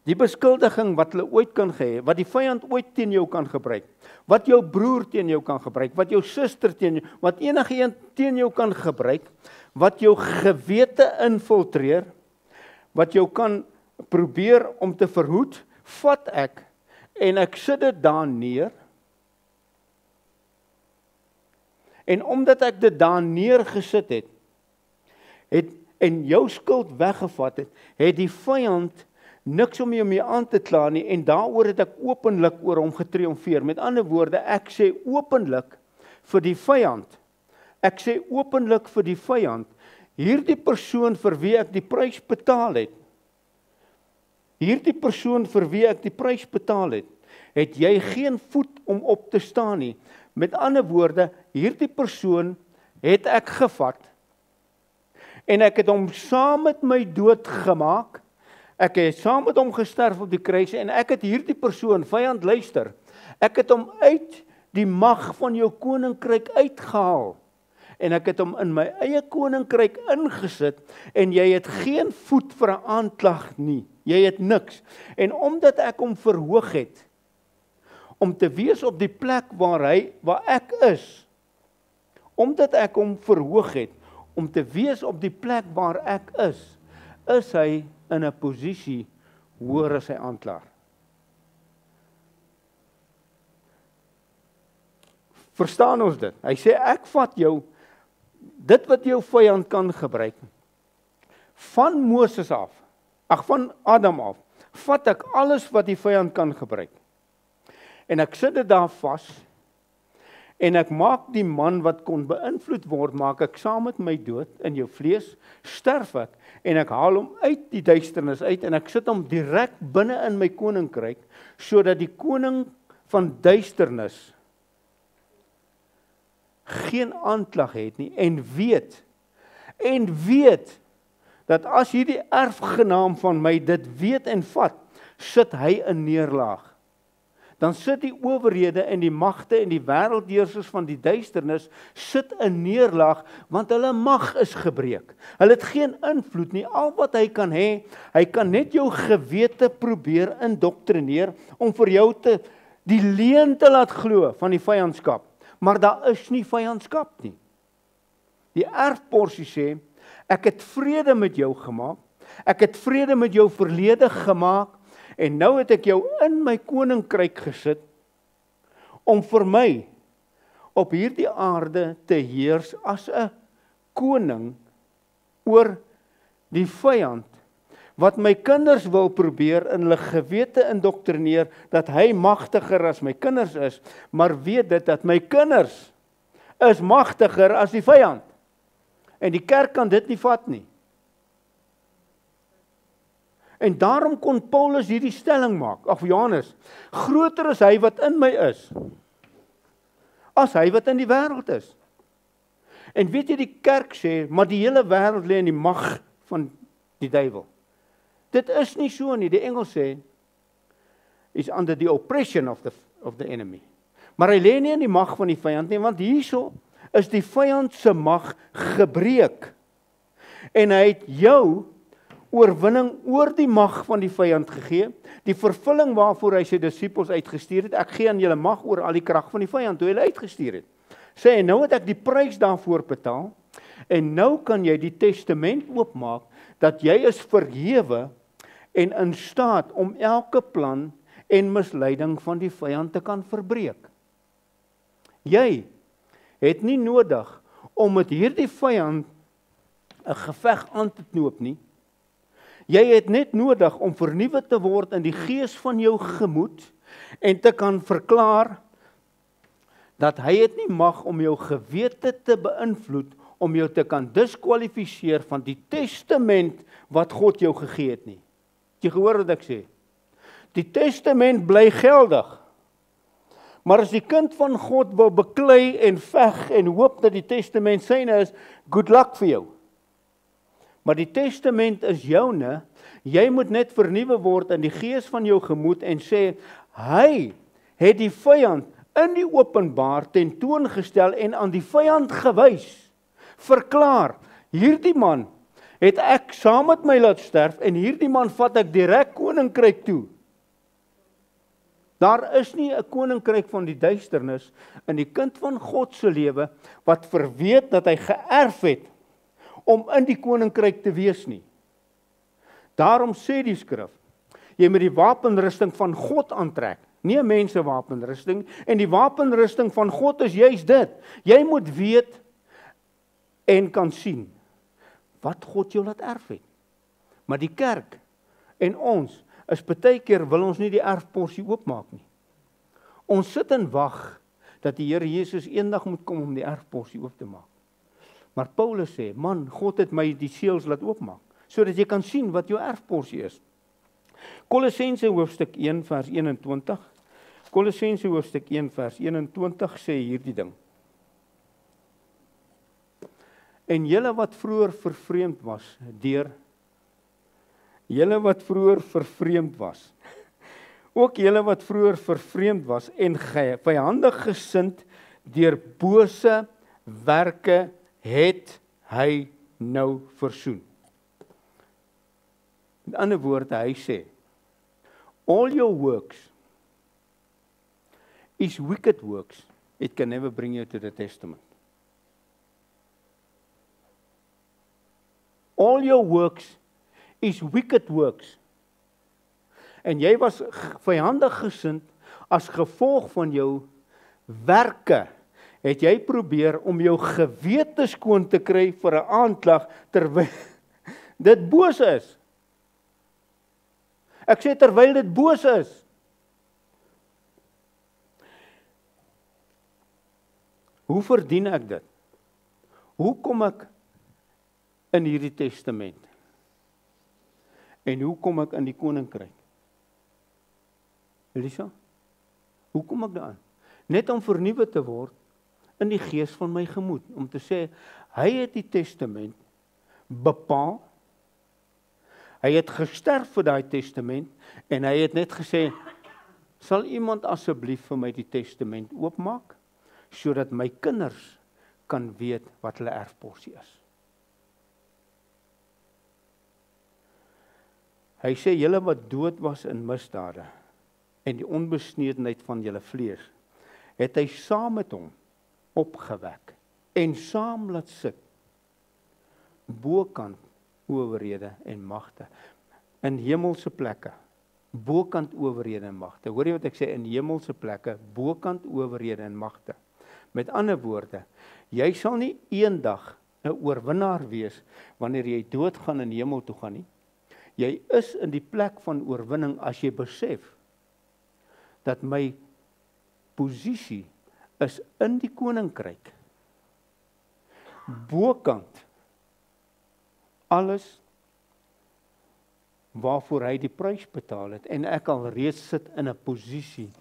die beskuldiging wat hulle ooit kan gee, wat die vyand ooit teen jou kan gebruik, wat jou broer teen jou kan gebruik, wat jou suster teen jou, wat enige een teen jou kan gebruik, wat jou gewete infiltreer, wat jou kan probeer om te verhoed, vat ek, en ek sit dit daar neer, en omdat ek dit daar neergesit het, en jou skuld weggevat het die vyand niks om jou mee aan te kla nie, en daaroor het ek openlik oor hom getriomfeer. Met ander woorde, ek sê openlik vir die vyand, hierdie persoon vir wie ek die prys betaal het, het jy geen voet om op te staan nie. Met ander woorde, hierdie persoon het ek gevat, en ek het hom saam met my dood gemaak, ek het saam met hom gesterf op die kruis, en ek het hierdie persoon, vyand luister, ek het hom uit die mag van jou koninkryk uitgehaal, en ek het hom in my eie koninkryk ingesit, en jy het geen voet vir 'n aanklag nie, jy het niks, en omdat ek hom verhoog het, om te wees op die plek waar ek is, omdat ek hom verhoog het, om te wees op die plek waar ek is hy in 'n posisie hoër as sy aanklaer. Verstaan ons dit? Hy sê, ek vat jou, dit wat jou vyand kan gebruik, van Moses af, van Adam af, vat ek alles wat die vyand kan gebruik. En ek sit dit daar vas, En ek maak die man wat kon beïnvloed word, maak ek saam met my dood in jou vlees, sterf ek, en ek haal hom uit die duisternis uit, en ek sit hom direk binne in my koninkryk, sodat die koning van duisternis geen aanklag het nie, en weet, dat as hierdie erfgenaam van my dit weet en vat, sit hy in neerlaag. Dan sit die owerhede en die magte en die wêreldheersers van die duisternis sit in neerlaag, want hulle mag is gebreek. Hulle het geen invloed nie. Al wat hy kan hê, hy kan net jou gewete probeer indoktrineer om vir jou die leuen te laat glo van die vyandskap. Maar daar is nie vyandskap nie. Die erfporsie sê, ek het vrede met jou gemaak, ek het vrede met jou verlede gemaak, en nou het ek jou in my koninkryk gesit, om vir my op hierdie aarde te heers as 'n koning oor die vyand, wat my kinders wil probeer in hulle gewete indoktrineer, dat hy magtiger as my kinders is, maar weet dit, dat my kinders is magtiger as die vyand. En die kerk kan dit nie vat nie. En daarom kon Paulus hierdie stelling maak, of Johannes, groter is hy wat in my is, as hy wat in die wêreld is. En weet jy, die kerk sê, maar die hele wêreld lê in die mag van die duiwel. Dit is nie so nie, die Engels sê, is under the oppression of the enemy. Maar hy lê nie in die mag van die vyand nie, want hierso is die vyand se mag gebreek. En hy het jou oorwinning oor die mag van die vyand gegee, die vervulling waarvoor hy sy disippels uitgestuur het, ek gee aan julle mag oor al die krag van die vyand, toe hy hulle uitgestuur het. Sê, en nou het ek die prys daarvoor betaal, en nou kan jy die testament oopmaak, dat jy is verhewe, en in staat om elke plan en misleiding van die vyand te kan verbreek. Jy het nie nodig om met hierdie vyand 'n geveg aan te knoop nie. Jy het net nodig om vernuwe te word in die gees van jou gemoed en te kan verklaar dat hy het nie mag om jou gewete te beïnvloed, om jou te kan diskwalifiseer van die testament wat God jou gegee het nie. Het jy gehoor wat ek sê? Die testament bly geldig. Maar as die kind van God wil beklei en veg en hoop dat die testament syne is, good luck vir jou. Maar die testament is joune, jy moet net vernuwe word in die gees van jou gemoed en sê, hy het die vyand in die openbaar tentoongestel en aan die vyand gewys, verklaar, hierdie man het ek saam met my laat sterf en hierdie man vat ek direk koninkryk toe. Daar is nie 'n koninkryk van die duisternis in die kind van God se lewe wat verweet dat hy geërf het om in die koninkryk te wees nie. Daarom sê die skrif, jy moet die wapenrusting van God aantrek, nie 'n mensewapenrusting, en die wapenrusting van God is juis dit. Jy moet weet en kan sien wat God jou laat erf het. Maar die kerk en ons is baie keer wil ons nie die erfporsie oopmaak nie. Ons sit en wag dat die Here Jesus eendag moet kom om die erfporsie oop te maak. Maar Paulus sê, man, God het my die seels laat oopmaak, sodat jy kan sien wat jou erfporsie is. Kolossense hoofstuk 1 vers 21. Kolossense hoofstuk 1 vers 21 sê hierdie ding. En julle wat vroeër vervreemd was ook julle wat vroeër vervreemd was en vyandig gesind deur bose werke het hy nou versoen. In ander woorde, hy sê, all your works is wicked works, it can never bring you to the testament. All your works is wicked works. En jy was vyandig gesind as gevolg van jou werke, het jy probeer om jou gewete skoon te kry vir 'n aanklag, terwyl dit boos is. Ek sê terwyl dit boos is. Hoe verdien ek dit? Hoe kom ek in hierdie testament? En hoe kom ek in die koninkryk? Elisa, hoe kom ek daaraan? Net om vernuwe te word in die gees van my gemoed, om te sê, hy het die testament bepaal, hy het gesterf vir daai testament, en hy het net gesê, sal iemand asseblief vir my die testament oopmaak, sodat my kinders kan weet wat hulle erfporsie is. Hy sê, julle wat dood was in misdade, en die onbesnedenheid van julle vlees, het hy saam met hom opgewek, en saam laat sit, bokant owerhede en magte, in hemelse plekke, bokant owerhede en magte. Hoor jy wat ek sê, in hemelse plekke, bokant owerhede en magte. Met ander woorde, jy sal nie eendag 'n oorwinnaar wees, wanneer jy doodgaan en hemel toe gaan nie. Jy is in die plek van oorwinning as jy besef, dat my posisie is in die koninkryk, bokant alles waarvoor hy die prys betaal het, en ek al reeds sit in 'n posisie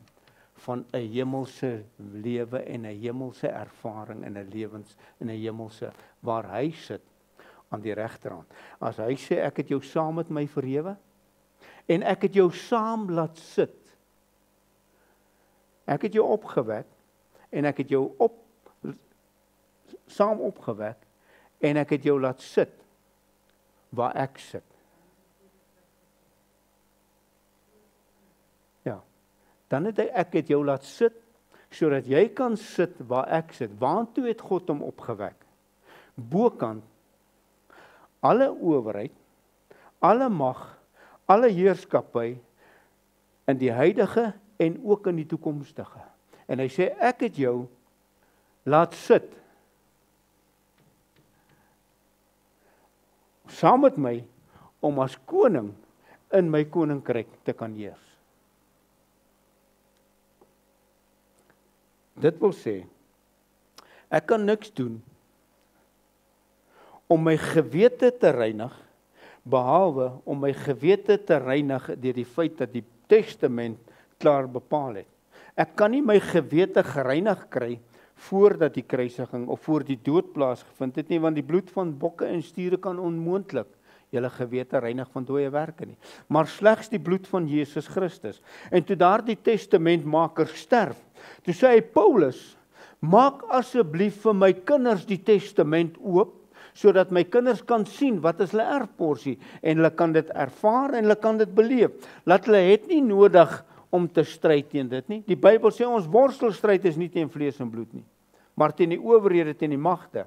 van 'n hemelse lewe en 'n hemelse ervaring en 'n hemelse waar hy sit aan die regterhand. As hy sê ek het jou saam met my verhewe en ek het jou saam laat sit. Ek het jou opgewek en ek het jou saam opgewek en ek het jou laat sit waar ek sit. Ja. Dan het ek het jou laat sit sodat jy kan sit waar ek sit. Waartoe het God hom opgewek? Bokant alle owerheid, alle mag, alle heerskappy in die huidige en ook in die toekomstige. En hy sê ek het jou laat sit saam met my om as koning in my koninkryk te kan heers. Dit wil sê, ek kan niks doen om my gewete te reinig, behalwe om my gewete te reinig deur die feit dat die testament klaar bepaal het. Ek kan nie my gewete gereinig kry voordat die kruisiging of voor die dood plaasgevind het nie, want die bloed van bokke en stiere kan onmoontlik julle gewete reinig van dooie werke nie, maar slegs die bloed van Jesus Christus. En toe daardie testamentmaker sterf, toe sê hy, Paulus, maak asseblief vir my kinders die testament oop, sodat my kinders kan sien wat is hulle erfporsie, en hulle kan dit ervaar en hulle kan dit beleef. Laat hulle het nie nodig om te stryd teen dit nie. Die Bybel sê ons worstelstryd is nie teen vlees en bloed nie, maar teen die owerhede, teen die magte.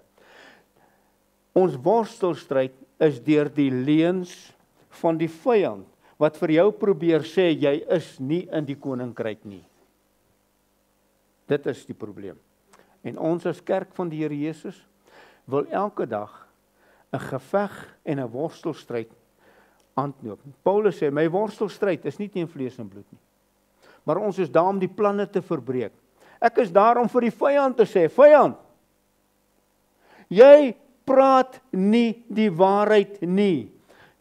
Ons worstelstryd is deur die leuns van die vyand, wat vir jou probeer sê, jy is nie in die koninkryk nie. Dit is die probleem. En ons as kerk van die Here Jesus, wil elke dag 'n geveg en 'n worstelstryd aanknoop. Paulus sê, my worstelstryd is nie teen vlees en bloed nie, maar ons is daar om die planne te verbreek. Ek is daar om vir die vyand te sê, vyand, jy praat nie die waarheid nie.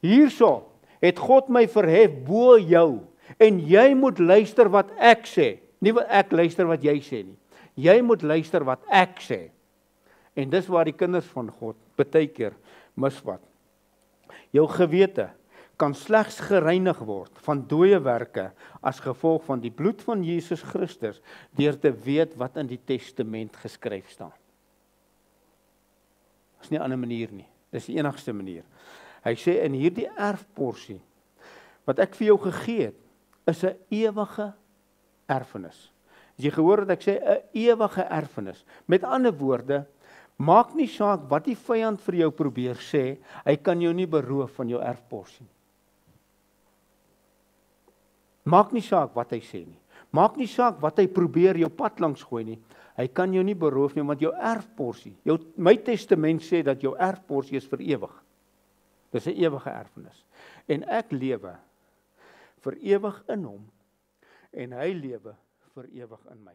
Hierso het God my verhef bo jou, en jy moet luister wat ek sê, nie wat ek luister wat jy sê nie. Jy moet luister wat ek sê. En dis waar die kinders van God baie keer misvat. Jou gewete kan slegs gereinig word van dooie werke as gevolg van die bloed van Jesus Christus, deur te weet wat in die testament geskryf staan. Dis nie 'n ander manier nie. Dis die enigste manier. Hy sê in hierdie erfporsie wat ek vir jou gegee het, is 'n ewige erfenis. As jy gehoor het ek sê 'n ewige erfenis. Met ander woorde, maak nie saak wat die vyand vir jou probeer sê, hy kan jou nie beroof van jou erfporsie. Maak nie saak wat hy sê nie. Maak nie saak wat hy probeer jou pad langs gooi nie. Hy kan jou nie beroof nie, want jou erfporsie, my testament sê dat jou erfporsie is vir ewig. Dis 'n ewige erfenis. En ek lewe vir ewig in hom, en hy lewe vir ewig in my.